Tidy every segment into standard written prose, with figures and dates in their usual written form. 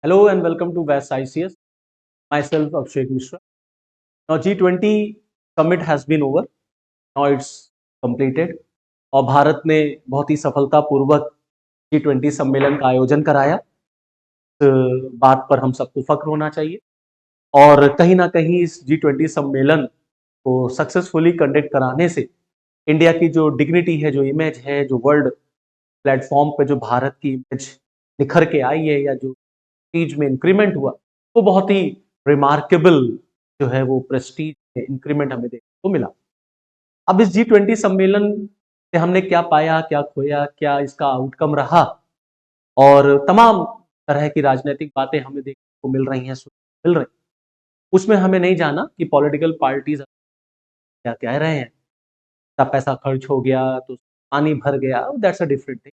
Hello and welcome to WES ICS. Myself Abhishek Mishra. Now G20 summit has been over. Now it's completed. और भारत ने बहुत ही सफलतापूर्वक G20 सम्मेलन का आयोजन कराया। इस बात पर हम सबको फख्र होना चाहिए और कहीं ना कहीं इस G20 सम्मेलन को सक्सेसफुली कंडक्ट कराने से इंडिया की जो डिग्निटी है, जो इमेज है, जो वर्ल्ड प्लेटफॉर्म पे जो भारत की इमेज निखर के आई है या जो प्रेस्टीज में इंक्रीमेंट हुआ, वो बहुत ही रिमार्केबल जो है वो प्रेस्टीज में इंक्रीमेंट हमें देखने को मिला। अब इस G20 सम्मेलन से हमने क्या पाया, क्या खोया, क्या इसका आउटकम रहा, और तमाम तरह की राजनीतिक बातें हमें देखने को मिल रही हैं, मिल रही। उसमें हमें नहीं जाना कि पॉलिटिकल पार्टीज क्या कह रहे हैं, इतना पैसा खर्च हो गया तो पानी भर गया, that's a different thing.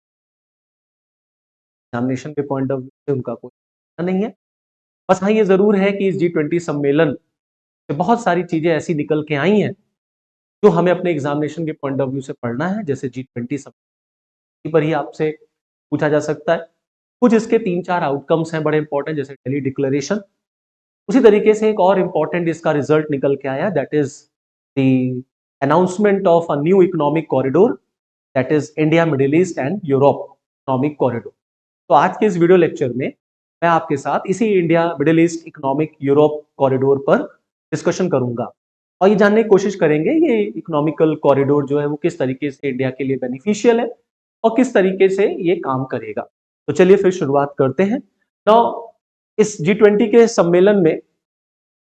Examination के पॉइंट ऑफ व्यू से उनका कोई नहीं है। बस हाँ, ये जरूर है कि इस G20 सम्मेलन से बहुत सारी चीजें ऐसी निकल के आई हैं जो हमें अपने एग्जामिनेशन के पॉइंट ऑफ व्यू से पढ़ना है। जैसे G20 सम्मेलन पर ही आपसे पूछा जा सकता है। कुछ इसके 3-4 आउटकम्स हैं बड़े इंपॉर्टेंट, जैसे दिल्ली डिक्लेरेशन। उसी तरीके से एक और इम्पॉर्टेंट इसका रिजल्ट निकल के आया, that is the announcement of a new economic corridor, that is India middle east and Europe economic corridor. तो आज के इस वीडियो लेक्चर में मैं आपके साथ इसी India middle east economic Europe corridor पर डिस्कशन करूंगा और ये जानने की कोशिश करेंगे ये इकोनॉमिकल कॉरिडोर जो है वो किस तरीके से इंडिया के लिए बेनिफिशियल है और किस तरीके से ये काम करेगा। तो चलिए फिर शुरुआत करते हैं। नाउ इस G20 के सम्मेलन में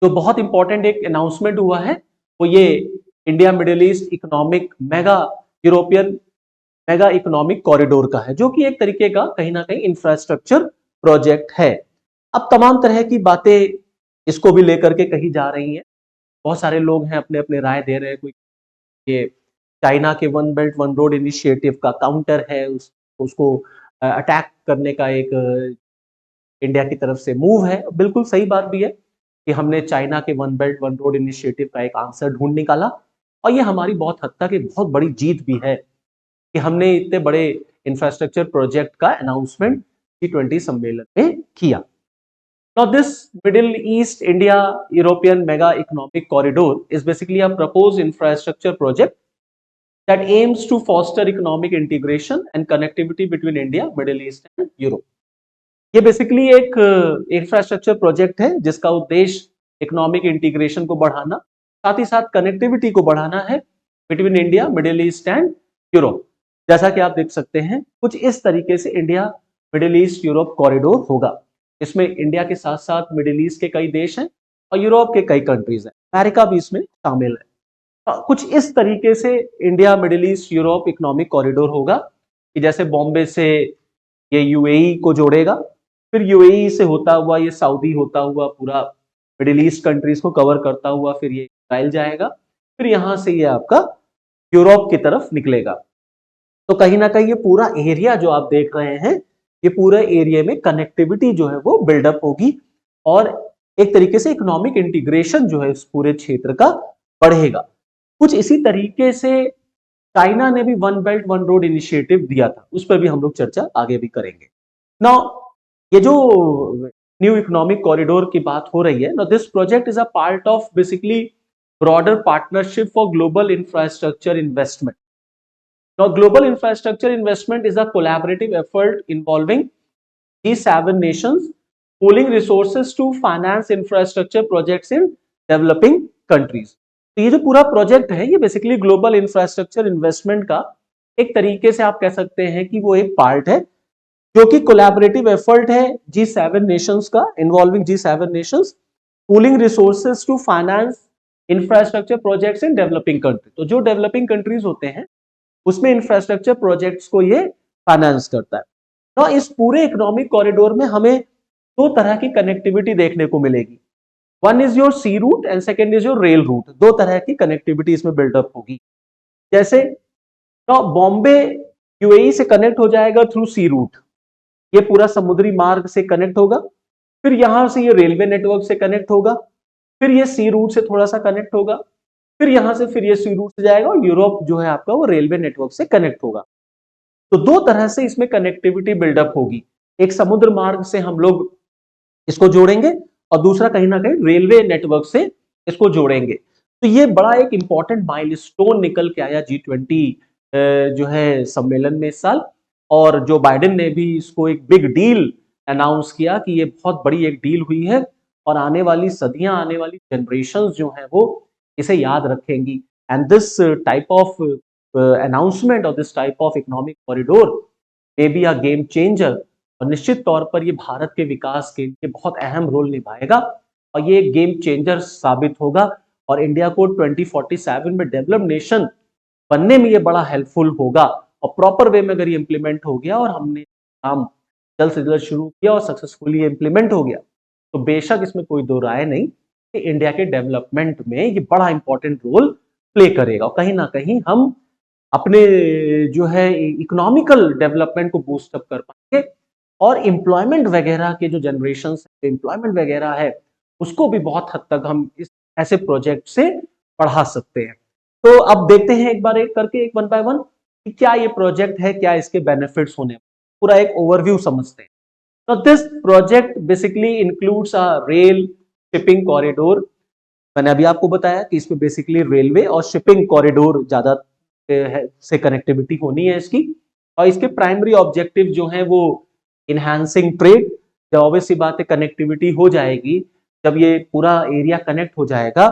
जो बहुत इंपॉर्टेंट एक अनाउंसमेंट हुआ है वो ये India middle east economic European mega economic corridor का है, जो कि एक तरीके का कहीं ना कहीं इंफ्रास्ट्रक्चर प्रोजेक्ट है। अब तमाम तरह की बातें इसको भी लेकर के कही जा रही हैं। बहुत सारे लोग हैं अपने अपने राय दे रहे हैं। कोई ये चाइना के one belt one road initiative का काउंटर है, उसको अटैक करने का एक इंडिया की तरफ से मूव है। बिल्कुल सही बात भी है कि हमने चाइना के one belt one road initiative का एक आंसर ढूंढ निकाला और ये हमारी बहुत हद तक एक बहुत बड़ी जीत भी है कि हमने इतने बड़े इंफ्रास्ट्रक्चर प्रोजेक्ट का अनाउंसमेंट G20 सम्मेलन में किया। Now this Middle East India European Mega Economic Corridor is basically a proposed infrastructure project that aims to foster economic integration and connectivity between India, Middle East and Europe. ये basically एक infrastructure project है जिसका उद्देश्य economic integration को बढ़ाना, साथ ही साथ connectivity को बढ़ाना है between India, middle east and Europe. जैसा कि आप देख सकते हैं कुछ इस तरीके से India middle east Europe corridor होगा। इसमें इंडिया के साथ साथ मिडिल ईस्ट के कई देश हैं और यूरोप के कई कंट्रीज हैं, अमेरिका भी इसमें शामिल है। कुछ इस तरीके से India middle east Europe economic corridor होगा कि जैसे बॉम्बे से ये यूएई को जोड़ेगा, फिर यूएई से होता हुआ ये सऊदी होता हुआ पूरा मिडिल ईस्ट कंट्रीज को कवर करता हुआ फिर ये इजराइल जाएगा, फिर यहां से ये आपका यूरोप की तरफ निकलेगा। तो कहीं ना कहीं ये पूरा एरिया जो आप देख रहे हैं, ये पूरे एरिया में कनेक्टिविटी जो है वो बिल्डअप होगी और एक तरीके से इकोनॉमिक इंटीग्रेशन जो है इस पूरे क्षेत्र का बढ़ेगा। कुछ इसी तरीके से चाइना ने भी one belt one road initiative दिया था, उस पर भी हम लोग चर्चा आगे भी करेंगे। नाउ ये जो न्यू इकोनॉमिक कॉरिडोर की बात हो रही है, now this project is a part of basically broader partnership for global infrastructure investment. Now, global infrastructure investment is a collaborative effort involving G7 nations pooling resources to finance infrastructure projects in developing countries. तो ये जो पूरा project है ये basically global infrastructure investment का एक तरीके से आप कह सकते हैं कि वो एक पार्ट है जो कि कोलैबोरेटिव एफर्ट है G7 नेशंस का, involving G7 nations pooling resources to finance infrastructure projects in developing country. तो जो डेवलपिंग कंट्रीज होते हैं उसमें इंफ्रास्ट्रक्चर प्रोजेक्ट्स को ये फाइनेंस करता है। तो इस पूरे इकोनॉमिक कॉरिडोर में हमें दो तरह की कनेक्टिविटी देखने को मिलेगी। One is your sea route and second is your rail route. दो तरह की कनेक्टिविटी इसमें बिल्डअप होगी। जैसे तो बॉम्बे यूएई से कनेक्ट हो जाएगा थ्रू सी रूट, ये पूरा समुद्री मार्ग से कनेक्ट होगा, फिर यहां से ये रेलवे नेटवर्क से कनेक्ट होगा, फिर ये सी रूट से थोड़ा सा कनेक्ट होगा, फिर यहां से फिर ये सी रूट से जाएगा और यूरोप जो है आपका वो रेलवे नेटवर्क से कनेक्ट होगा। तो दो तरह से इसमें कनेक्टिविटी बिल्डअप होगी। एक समुद्र मार्ग से हम लोग इसको जोड़ेंगे और दूसरा कहीं ना कहीं रेलवे नेटवर्क से इसको जोड़ेंगे। तो ये बड़ा एक इंपॉर्टेंट माइलस्टोन निकल के आया G20 जो है सम्मेलन में इस साल। और जो बाइडेन ने भी इसको एक बिग डील अनाउंस किया कि ये बहुत बड़ी एक डील हुई है और आने वाली सदियां, आने वाली जनरेशंस जो हैं वो इसे याद रखेंगी। And this type of announcement और this type of economic corridor may be a game changer, और निश्चित तौर पर ये भारत के विकास के लिए बहुत अहम रोल निभाएगा और ये गेम चेंजर साबित होगा और इंडिया को 2047 में डेवलप्ड नेशन बनने में ये बड़ा हेल्पफुल होगा। और प्रॉपर वे में अगर ये इम्प्लीमेंट हो गया और हमने काम जल्द से जल्द शुरू किया और सक्सेसफुली इम्प्लीमेंट हो गया, तो बेशक इसमें कोई दो राय नहीं कि इंडिया के डेवलपमेंट में ये बड़ा इंपॉर्टेंट रोल प्ले करेगा और कहीं ना कहीं हम अपने जो है इकोनॉमिकल डेवलपमेंट को बूस्ट अप कर पाएंगे और एम्प्लॉयमेंट वगैरह के जो जनरेशन एम्प्लॉयमेंट वगैरह है उसको भी बहुत हद तक हम इस ऐसे प्रोजेक्ट से बढ़ा सकते हैं। तो अब देखते हैं एक बार एक करके, एक वन बाय वन, कि क्या ये प्रोजेक्ट है, क्या इसके बेनिफिट्स होने, पूरा एक ओवरव्यू समझते हैं। तो this project basically includes a rail shipping corridor. मैंने अभी आपको बताया कि इसमें बेसिकली रेलवे और शिपिंग कॉरिडोर ज्यादा से कनेक्टिविटी होनी है इसकी। और इसके प्राइमरी ऑब्जेक्टिव जो है वो इनहैंसिंग ट्रेड। जब ऑब्वियस सी बात है कनेक्टिविटी हो जाएगी, जब ये पूरा एरिया कनेक्ट हो जाएगा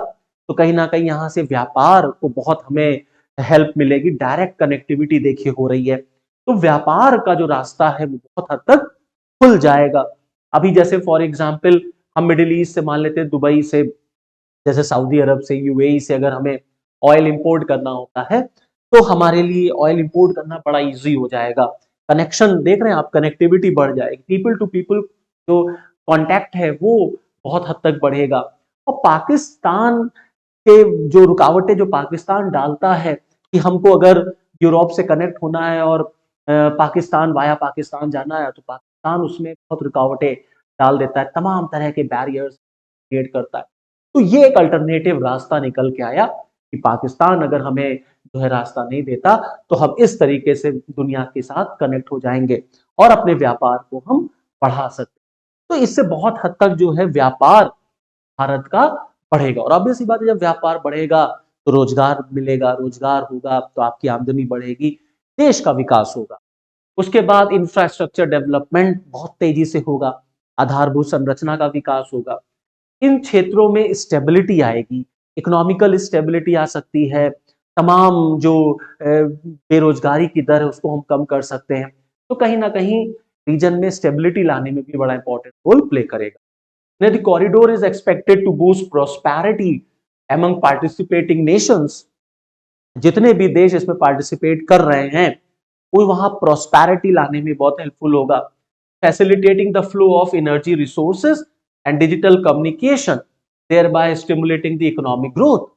तो कहीं ना कहीं यहाँ से व्यापार को बहुत हमें हेल्प मिलेगी। डायरेक्ट कनेक्टिविटी देखिए हो रही है, तो व्यापार का जो रास्ता है वो बहुत हद तक खुल जाएगा। अभी जैसे फॉर एग्जाम्पल हम मिडिल ईस्ट से मान लेते हैं, दुबई से, जैसे सऊदी अरब से, यूएई से अगर हमें ऑयल इंपोर्ट करना होता है तो हमारे लिए ऑयल इंपोर्ट करना बड़ा इजी हो जाएगा। कनेक्शन देख रहे हैं आप, कनेक्टिविटी बढ़ जाएगी, पीपल टू पीपल जो कांटेक्ट है वो बहुत हद तक बढ़ेगा। और पाकिस्तान के जो रुकावटें जो पाकिस्तान डालता है कि हमको अगर यूरोप से कनेक्ट होना है और पाकिस्तान वाया पाकिस्तान जाना है, तो पाकिस्तान उसमें बहुत रुकावटें डाल देता है, तमाम तरह के बैरियर्स क्रिएट करता है। तो ये एक अल्टरनेटिव रास्ता निकल के आया कि पाकिस्तान अगर हमें जो है रास्ता नहीं देता तो हम इस तरीके से दुनिया के साथ कनेक्ट हो जाएंगे और अपने व्यापार को हम बढ़ा सकते। तो इससे बहुत हद तक जो है व्यापार भारत का बढ़ेगा और ऑब्वियस सी बात है जब व्यापार बढ़ेगा तो रोजगार मिलेगा, रोजगार होगा तो आपकी आमदनी बढ़ेगी, देश का विकास होगा। उसके बाद इंफ्रास्ट्रक्चर डेवलपमेंट बहुत तेजी से होगा, आधारभूत संरचना का विकास होगा, इन क्षेत्रों में स्टेबिलिटी आएगी, इकोनॉमिकल स्टेबिलिटी आ सकती है, तमाम जो बेरोजगारी की दर है उसको हम कम कर सकते हैं। तो कहीं ना कहीं रीजन में स्टेबिलिटी लाने में भी बड़ा इंपॉर्टेंट रोल प्ले करेगा। Now, the corridor is expected to boost prosperity among participating nations. जितने भी देश इसमें पार्टिसिपेट कर रहे हैं वो वहां प्रोस्पैरिटी लाने में बहुत हेल्पफुल होगा। Facilitating the flow of energy resources and digital communication, thereby stimulating the economic growth।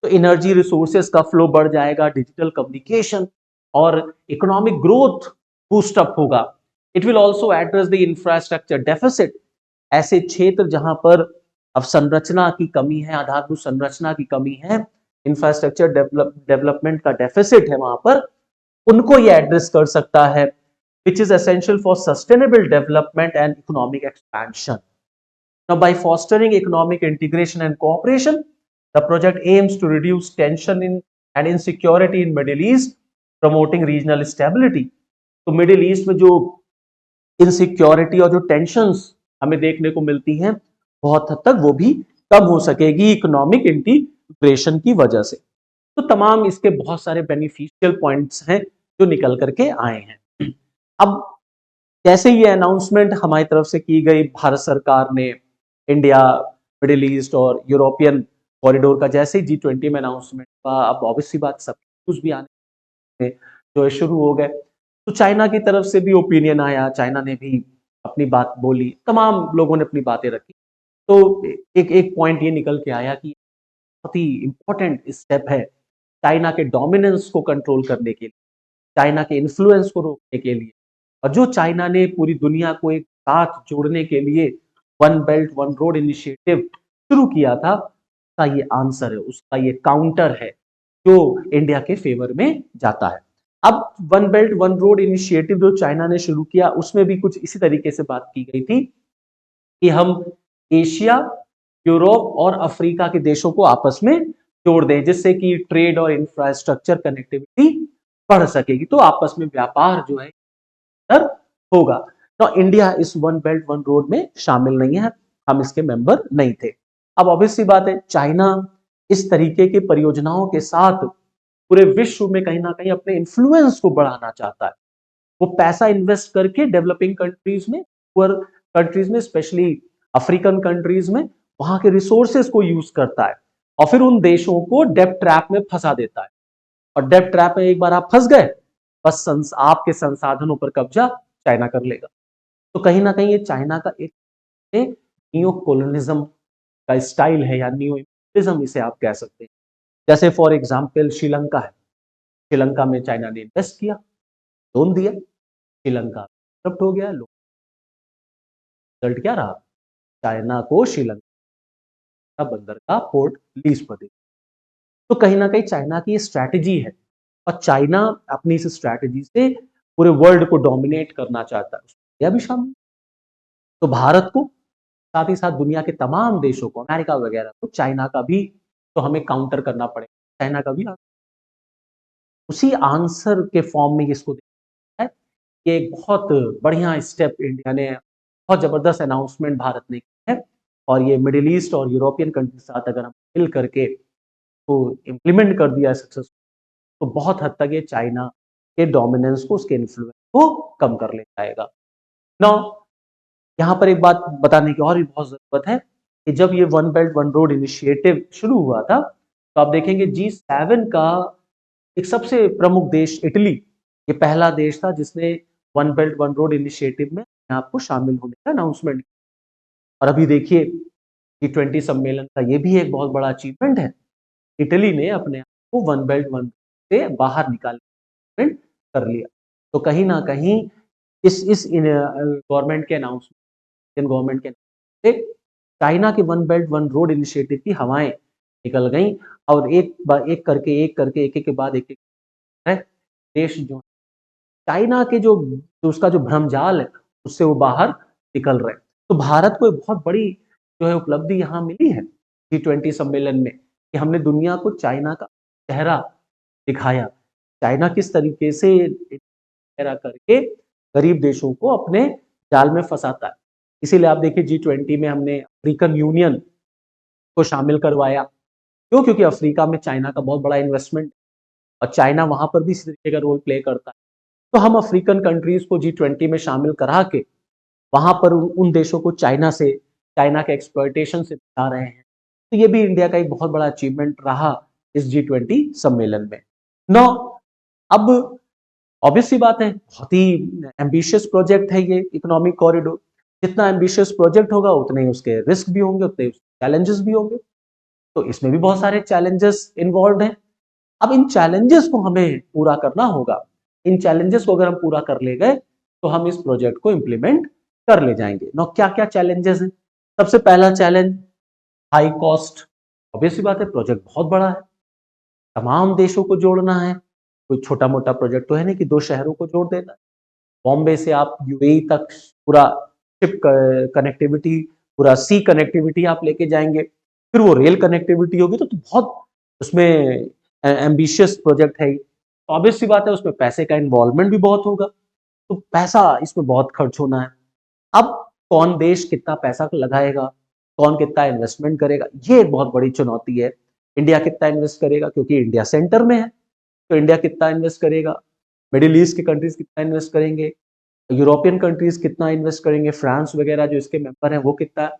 तो एनर्जी रिसोर्सेज का फ्लो बढ़ जाएगा, डिजिटल कम्युनिकेशन और इकोनॉमिक ग्रोथ बूस्ट अप होगा। It will also address the infrastructure deficit. ऐसे क्षेत्र जहां पर अब संरचना की कमी है, आधारभूत संरचना की कमी है, इंफ्रास्ट्रक्चर डेवलपमेंट का डेफिसिट है वहां पर, उनको ये एड्रेस कर सकता है, which is essential for sustainable development and economic expansion. Now, by fostering economic integration and cooperation, the project aims to reduce tension in and insecurity in Middle East, promoting regional stability. तो middle east में जो insecurity और जो tensions हमें देखने को मिलती हैं बहुत हद तक वो भी कम हो सकेगी इकोनॉमिक इंटीग्रेशन की वजह से। तो तमाम इसके बहुत सारे बेनिफिशियल पॉइंट्स हैं जो निकल करके आए हैं। अब जैसे ये अनाउंसमेंट हमारी तरफ से की गई, भारत सरकार ने इंडिया, मिडिल ईस्ट और यूरोपियन कॉरिडोर का जैसे ही G20 में अनाउंसमेंट हुआ, अब ऑब्वियसली बात सब कुछ भी आने जो शुरू हो गए। तो चाइना की तरफ से भी ओपिनियन आया, चाइना ने भी अपनी बात बोली, तमाम लोगों ने अपनी बातें रखी। तो एक एक पॉइंट ये निकल के आया कि बहुत ही इंपॉर्टेंट स्टेप है चाइना के डोमिनेंस को कंट्रोल करने के लिए, चाइना के इन्फ्लुएंस को रोकने के लिए। और जो चाइना ने पूरी दुनिया को एक साथ जोड़ने के लिए one belt one road initiative शुरू किया था, उसका ये आंसर है, उसका ये काउंटर है जो इंडिया के फेवर में जाता है। अब one belt one road initiative जो चाइना ने शुरू किया उसमें भी कुछ इसी तरीके से बात की गई थी कि हम एशिया, यूरोप और अफ्रीका के देशों को आपस में जोड़ दें, जिससे कि ट्रेड और इंफ्रास्ट्रक्चर कनेक्टिविटी बढ़ सकेगी, तो आपस में व्यापार जो है होगा। तो इंडिया इस वन बेल्ट वन रोड में शामिल नहीं है, हम इसके मेंबर नहीं थे। अब ऑब्वियस सी बात है, चाइना इस तरीके की परियोजनाओं के साथ पूरे विश्व में कहीं ना कहीं अपने इन्फ्लुएंस को बढ़ाना चाहता है। वो पैसा इन्वेस्ट करके डेवलपिंग कंट्रीज में, पुअर कंट्रीज में, स्पेशली अफ्रीकन कंट्रीज में वहां के रिसोर्सेज को यूज करता है और फिर उन देशों को डेब्ट ट्रैप में फंसा देता है। और डेब्ट ट्रैप में एक बार आप फंस गए, बस आपके संसाधनों पर कब्जा चाइना कर लेगा। तो कहीं ना कहीं ये चाइना का एक नियो कोलोनिज्म का स्टाइल है या नियो इम्पीरियलिज्म इसे आप कह सकते हैं। जैसे फॉर एग्जांपल श्रीलंका है, श्रीलंका में चाइना ने इन्वेस्ट किया, लोन दिया, श्रीलंका करप्ट हो गया। रिजल्ट क्या रहा? चाइना को श्रीलंका बंदर का पोर्ट लीज पर दिया। तो कहीं ना कहीं चाइना की स्ट्रैटेजी है और चाइना अपनी इस स्ट्रैटेजी से पूरे वर्ल्ड को डोमिनेट करना चाहता है, यह भी शामिल। तो भारत को, साथ ही साथ दुनिया के तमाम देशों को, अमेरिका वगैरह को, चाइना का भी तो हमें काउंटर करना पड़ेगा। चाइना का भी उसी आंसर के फॉर्म में इसको देखा है। ये एक बहुत बढ़िया स्टेप इंडिया ने, बहुत जबरदस्त अनाउंसमेंट भारत ने की है और ये मिडिल ईस्ट और यूरोपियन कंट्री के साथ अगर हम मिल करके तो इम्प्लीमेंट कर दिया सक्सेस, तो बहुत हद तक ये चाइना के डोमिनेंस को, उसके इन्फ्लुएंस को कम कर ले जाएगा। नाउ यहाँ पर एक बात बताने की और भी बहुत जरूरत है कि जब ये one belt one road initiative शुरू हुआ था, तो आप देखेंगे G7 का एक सबसे प्रमुख देश इटली, ये पहला देश था जिसने one belt one road initiative में आपको शामिल होने का अनाउंसमेंट। और अभी देखिए G20 सम्मेलन का ये भी एक बहुत बड़ा अचीवमेंट है, इटली ने अपने आप को वन बेल्ट वन से बाहर निकालने कर लिया। तो कहीं ना कहीं इस गवर्नमेंट के अनाउंसमेंट, गवर्नमेंट के से चाइना के one belt one road initiative की हवाएं निकल गई और एक एक के बाद एक देश जो चाइना के जो उसका जो भ्रमजाल है उससे वो बाहर निकल रहे हैं। तो भारत को एक बहुत बड़ी जो है उपलब्धि यहाँ मिली है G20 सम्मेलन में कि हमने दुनिया को चाइना का चेहरा दिखाया, चाइना किस तरीके से चेहरा करके गरीब देशों को अपने जाल में फंसाता है। इसीलिए आप देखिए G20 में हमने अफ्रीकन यूनियन को शामिल करवाया। क्यों? क्योंकि अफ्रीका में चाइना का बहुत बड़ा इन्वेस्टमेंट और चाइना वहां पर भी इस तरीके का रोल प्ले करता है। तो हम अफ्रीकन कंट्रीज को G20 में शामिल करा के वहां पर उन देशों को चाइना के एक्सप्लॉयटेशन से बचा रहे हैं। तो ये भी इंडिया का एक बहुत बड़ा अचीवमेंट रहा इस G20 सम्मेलन में। नो अब ऑब्वियस सी बात है, बहुत ही एम्बिशियस प्रोजेक्ट है ये इकोनॉमिक कॉरिडोर। जितना एम्बिशियस प्रोजेक्ट होगा उतने ही उसके रिस्क भी होंगे, उतने चैलेंजेस भी होंगे। तो इसमें भी बहुत सारे चैलेंजेस इन्वॉल्व हैं। अब इन चैलेंजेस को हमें पूरा करना होगा। इन चैलेंजेस को अगर हम पूरा कर ले गए तो हम इस प्रोजेक्ट को इम्प्लीमेंट कर ले जाएंगे। नो क्या क्या चैलेंजेस हैं? सबसे पहला चैलेंज हाई कॉस्ट। ऑब्वियस सी बात है, प्रोजेक्ट बहुत बड़ा है, तमाम देशों को जोड़ना है, कोई छोटा मोटा प्रोजेक्ट तो है नहीं कि 2 शहरों को जोड़ देना है। बॉम्बे से आप यूएई तक पूरा शिप कनेक्टिविटी, पूरा सी कनेक्टिविटी आप लेके जाएंगे, फिर वो रेल कनेक्टिविटी होगी। तो बहुत उसमें एम्बिशियस प्रोजेक्ट है। ऑब्वियस सी बात है, उसमें पैसे का इन्वॉल्वमेंट भी बहुत होगा, तो पैसा इसमें बहुत खर्च होना है। अब कौन देश कितना पैसा लगाएगा, कौन कितना इन्वेस्टमेंट करेगा, ये एक बहुत बड़ी चुनौती है। इंडिया कितना इन्वेस्ट करेगा, क्योंकि इंडिया सेंटर में है, तो इंडिया कितना इन्वेस्ट करेगा, मिडिल ईस्ट के कंट्रीज कितना इन्वेस्ट करेंगे, यूरोपियन कंट्रीज कितना इन्वेस्ट करेंगे, फ्रांस वगैरह जो इसके मेंबर हैं वो कितना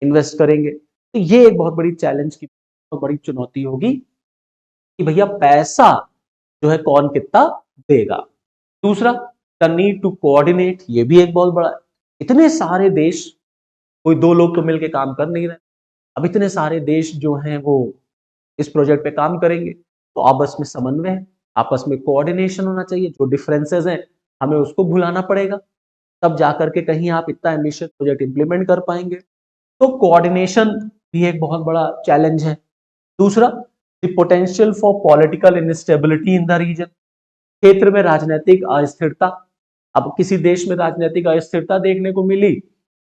इन्वेस्ट करेंगे। तो ये एक बहुत बड़ी चैलेंज की, बहुत बड़ी चुनौती होगी कि भैया पैसा जो है कौन कितना देगा। दूसरा, द नीड टू कोऑर्डिनेट, ये भी एक बहुत बड़ा है। इतने सारे देश, कोई 2 लोग तो मिलकर काम कर नहीं रहे, अब इतने सारे देश जो हैं वो इस प्रोजेक्ट पे काम करेंगे, तो आपस में समन्वय, आपस में कोऑर्डिनेशन होना चाहिए। जो डिफरेंसेस हैं हमें उसको भुलाना पड़ेगा, तब जाकर के कहीं आप इतना एम्बिशियस प्रोजेक्ट इंप्लीमेंट कर पाएंगे। तो कोऑर्डिनेशन भी एक बहुत बड़ा चैलेंज है। दूसरा, the potential for political instability in the region. क्षेत्र में राजनीतिक अस्थिरता, अब किसी देश में राजनीतिक अस्थिरता देखने को मिली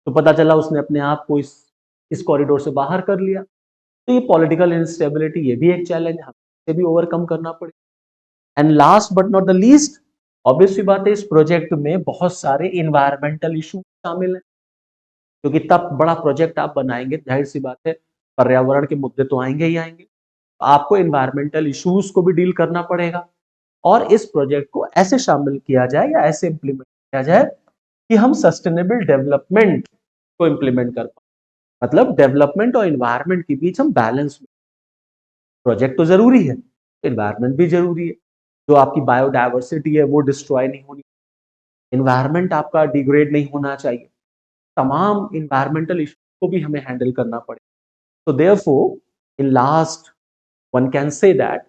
तो पता चला उसने अपने आप को इस कॉरिडोर से बाहर कर लिया। तो ये पॉलिटिकल इंस्टेबिलिटी, ये भी एक चैलेंज हमें इसे भी ओवरकम करना पड़ेगा। And last but not the least, obvious सी बात है इस प्रोजेक्ट में बहुत सारे इन्वायरमेंटल इशू शामिल हैं, क्योंकि तब बड़ा प्रोजेक्ट आप बनाएंगे, जाहिर सी बात है पर्यावरण के मुद्दे तो आएंगे ही आएंगे, आपको इन्वायरमेंटल इश्यूज को भी डील करना पड़ेगा। और इस प्रोजेक्ट को ऐसे शामिल किया जाए या ऐसे इंप्लीमेंट किया जाए कि हम सस्टेनेबल डेवलपमेंट को इंप्लीमेंट कर पाए, मतलब डेवलपमेंट और इन्वायरमेंट के बीच हम बैलेंस। प्रोजेक्ट तो जरूरी है, इन्वायरमेंट भी जरूरी है। जो आपकी बायोडायवर्सिटी है वो डिस्ट्रॉय नहीं होनी, इन्वायरमेंट आपका डिग्रेड नहीं होना चाहिए, तमाम इन्वायरमेंटल इशू को भी हमें हैंडल करना पड़ेगा। So therefore, in last, one can say that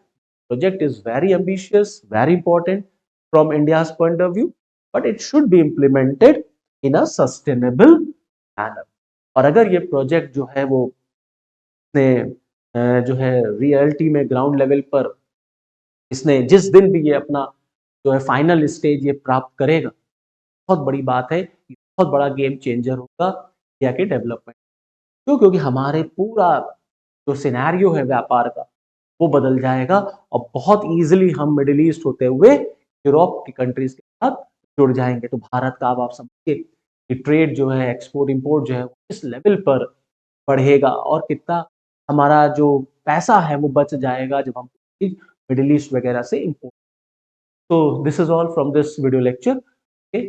project is very ambitious, very important from India's point of view, but it should be implemented in a sustainable manner. और अगर ये project जो है वो जो है रियलिटी में ग्राउंड लेवल पर इसने जिस दिन भी ये अपना जो है फाइनल स्टेज ये प्राप्त करेगा, बहुत बड़ी बात है, बहुत बड़ा गेम चेंजर होगा इंडिया के डेवलपमेंट। क्यों? क्योंकि हमारे पूरा जो सिनेरियो है व्यापार का वो बदल जाएगा और बहुत इजीली हम मिडिल ईस्ट होते हुए यूरोप की कंट्रीज के साथ जुड़ जाएंगे। तो भारत का अब आप समझिए कि ट्रेड जो है, एक्सपोर्ट इंपोर्ट जो है वो किस लेवल पर बढ़ेगा और कितना हमारा जो पैसा है वो बच जाएगा जब हम मिडिल ईस्ट वगैरह से इंपोर्ट। तो this is all from this video lecture. Okay.